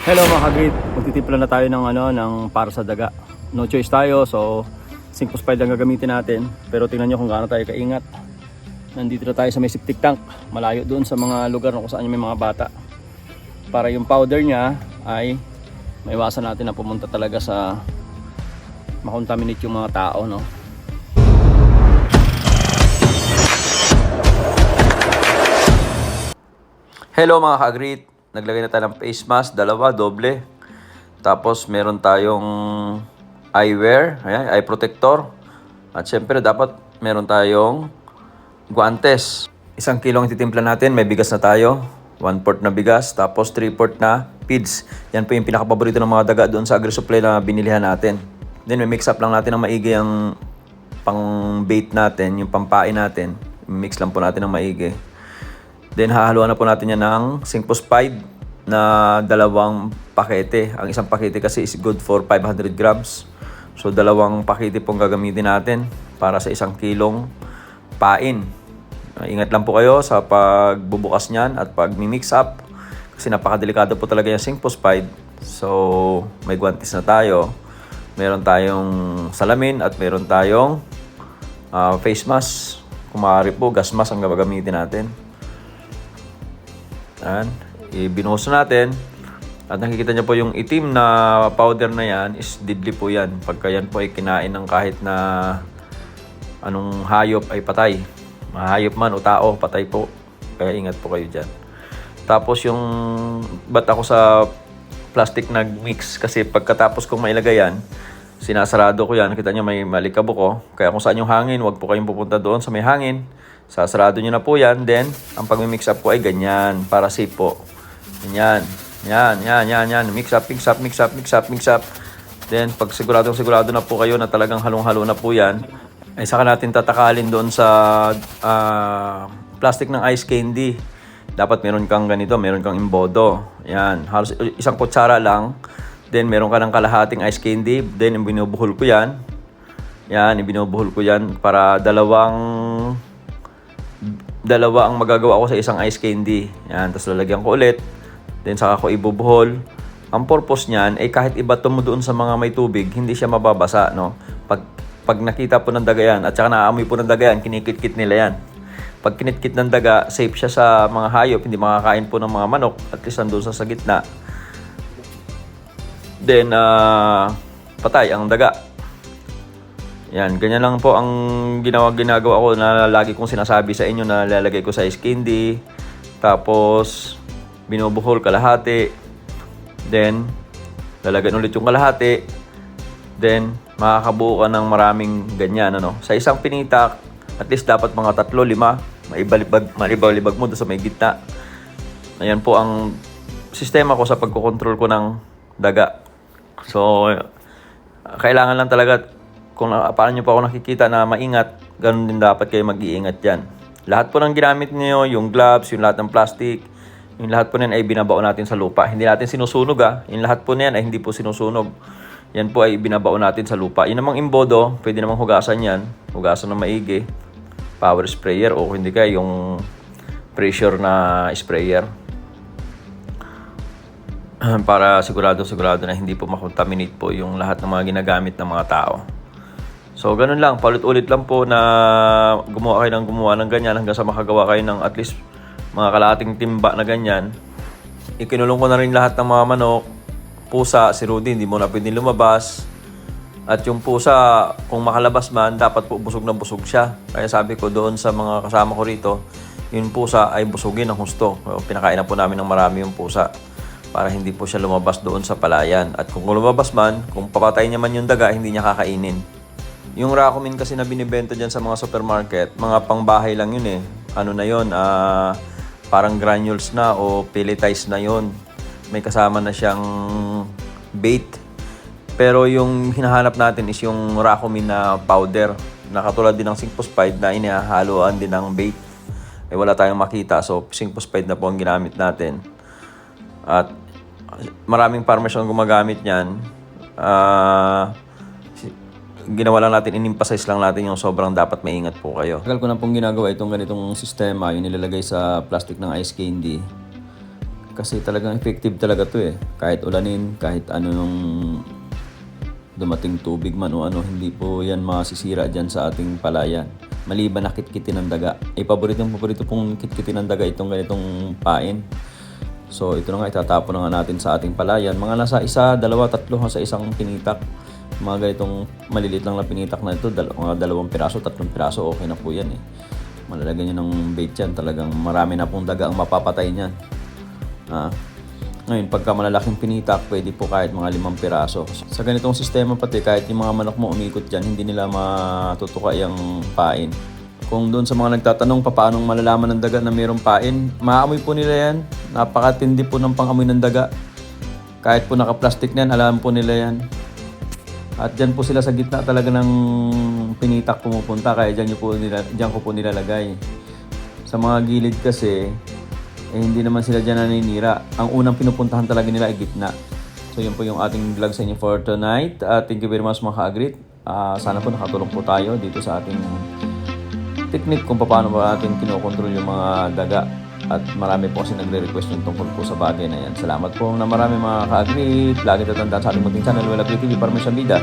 Hello mga kagrit, magtitimpla na tayo ng para sa daga. No choice tayo, so 5 spide lang gagamitin natin. Pero tingnan nyo kung gaano tayo kaingat. Nandito na tayo sa may septic tank, malayo doon sa mga lugar na kung saan may mga bata. Para yung powder niya ay maiwasan natin na pumunta talaga sa makontaminate yung mga tao, no. Hello mga kagrit, naglagay na tayo ng face mask, dalawa, doble. Tapos meron tayong eyewear, ayan, eye protector. At syempre dapat meron tayong guantes. 1 kilo ang titimpla natin, may bigas na tayo. 1/4 na bigas, tapos 3/4 na feeds. Yan po yung pinakapaborito ng mga daga doon sa agri-supply na binilihan natin. Then may mix up lang natin ng maigi ang pang bait natin, yung pampain natin. Mix lang po natin ng maigi. Then hahaluan na po natin yan ng 5 spide na 2 pakete. Ang isang pakete kasi is good for 500 grams. So 2 pakete pong gagamitin natin para sa 1 kilong pain. Ingat lang po kayo sa pagbubukas niyan at pag-mix up kasi napakadelikado po talaga yung 5 spide. So may guantes na tayo. Meron tayong salamin at meron tayong face mask. Kung maaari po, gas mask ang gagamitin natin. Yan, ibinuhos natin at nakikita niyo po yung itim na powder na yan is deadly po yan. Pagka yan po ay kinain ng kahit na anong hayop ay patay. Hayop man o tao, patay po. Kaya ingat po kayo dyan. Tapos yung ba't ako sa plastic nag-mix kasi pagkatapos kong mailagay yan, sinasarado ko yan. Kita niyo may malikabok ko. Kaya kung saan yung hangin, huwag po kayong pupunta doon sa may hangin. Sasarado nyo na po yan. Then, ang pag-mix up ko ay ganyan. Para safe po. Ganyan. Yan. Mix up. Then, pag sigurado na po kayo na talagang halong-halo na po yan, ay saka natin tatakalin doon sa plastic ng ice candy. Dapat meron kang ganito, meron kang imbodo. Yan. Halos 1 kutsara lang. Then, meron ka ng kalahating ice candy. Then, binubuhol ko yan. Yan, ibinubuhol ko yan para dalawa ang magagawa ko sa isang ice candy. Yan, tapos lalagyan ko ulit. Then saka ko ibubuhol. Ang purpose niyan ay kahit ibato mo doon sa mga may tubig, hindi siya mababasa, no? Pag nakita po ng daga yan, at saka naamoy po ng daga yan, kinikit-kit nila yan. Pag kinitkit ng daga, safe siya sa mga hayop, hindi makakain po ng mga manok, at least nandun sa gitna. Then, patay ang daga. Yan, ganyan lang po ang ginagawa ko na lagi kong sinasabi sa inyo na lalagay ko sa ice candy. Tapos, binubuhol kalahati. Then, lalagyan ulit yung kalahati. Then, makakabuo ka ng maraming ganyan. Sa isang pinitak, at least dapat mga 3-5. Maibalibag mo doon sa may gitna. Ayan po ang sistema ko sa pagkokontrol ko ng daga. So, kailangan lang talaga kung paano nyo pa ako nakikita na maingat, ganun din dapat kayo mag-iingat yan. Lahat po ng ginamit niyo, yung gloves, yung lahat ng plastic, yung lahat po niyan ay binabao natin sa lupa. Hindi natin sinusunog Yung lahat po niyan ay hindi po sinusunog. Yan po ay binabao natin sa lupa. Yun namang imbodo, pwede namang hugasan yan. Hugasan ng maigi. Power sprayer o hindi kaya yung pressure na sprayer. Para sigurado na hindi po makontaminate po yung lahat ng mga ginagamit ng mga tao. So, ganun lang. Paulit-ulit lang po na gumawa ng ganyan hanggang sa makagawa kayo ng at least mga kalahating timba na ganyan. Ikinulong ko na rin lahat ng mga manok. Pusa, si Rudy, hindi mo na pwedeng lumabas. At yung pusa, kung makalabas man, dapat po busog na busog siya. Kaya sabi ko doon sa mga kasama ko rito, yung pusa ay busugin ng husto. Pinakain na po namin ng marami yung pusa para hindi po siya lumabas doon sa palayan. At kung lumabas man, kung papatayin niya man yung daga, hindi niya kakainin. Yung Racomin kasi na binibenta dyan sa mga supermarket, mga pangbahay lang yun Ano na yun, parang granules na o pelletized na yun. May kasama na siyang bait. Pero yung hinahanap natin is yung Racomin na powder, na katulad din ng 5 spide na inihahaluan din ng bait. Wala tayong makita, so 5 spide na po ang ginamit natin. At maraming farmers ang gumagamit niyan. Ginawa lang natin, in-emphasize lang natin yung sobrang dapat maingat po kayo. Tagal ko na pong ginagawa itong ganitong sistema, yung nilalagay sa plastic ng ice candy. Kasi talagang effective talaga to eh. Kahit ulanin, kahit ano nung dumating tubig man o ano, hindi po yan masisira dyan sa ating palayan. Maliban na kitkitin ng daga. Paborito pong kitkitin ng daga itong ganitong pain. So ito na nga, itatapon na nga natin sa ating palayan. Mga nasa 1, 2, 3 sa isang pinitak. Mga ganitong maliliit lang na pinitak na ito, mga 2 piraso, 3 piraso, okay na po yan eh. Malalagyan nyo ng bait yan, talagang marami na pong daga ang mapapatay niyan. Ngayon, pagka malalaking pinitak, pwede po kahit mga 5 piraso. Sa ganitong sistema pati, kahit yung mga manok mo umikot dyan, hindi nila matutuka yung pain. Kung doon sa mga nagtatanong paano malalaman ng daga na mayroong pain, maamoy po nila yan. Napakatindi po ng pangamoy ng daga. Kahit po naka-plastic na yan, alam po nila yan. At dyan po sila sa gitna talaga ng pinitak pumupunta, kaya dyan ko po nilalagay. Sa mga gilid kasi, hindi naman sila dyan naninira. Ang unang pinupuntahan talaga nila ay gitna. So yun po yung ating vlog sa inyo for tonight. Thank you very much mga ka-agrit. Sana po nakatulong po tayo dito sa ating technique kung paano ba natin kinokontrol yung mga daga. At marami po kasi nagre-request yung tungkol po sa bagay na yan. Salamat po na marami mga ka-agrit. Lagi tatandaan sa ating munting channel, Well Agri TV, para may siyang bida.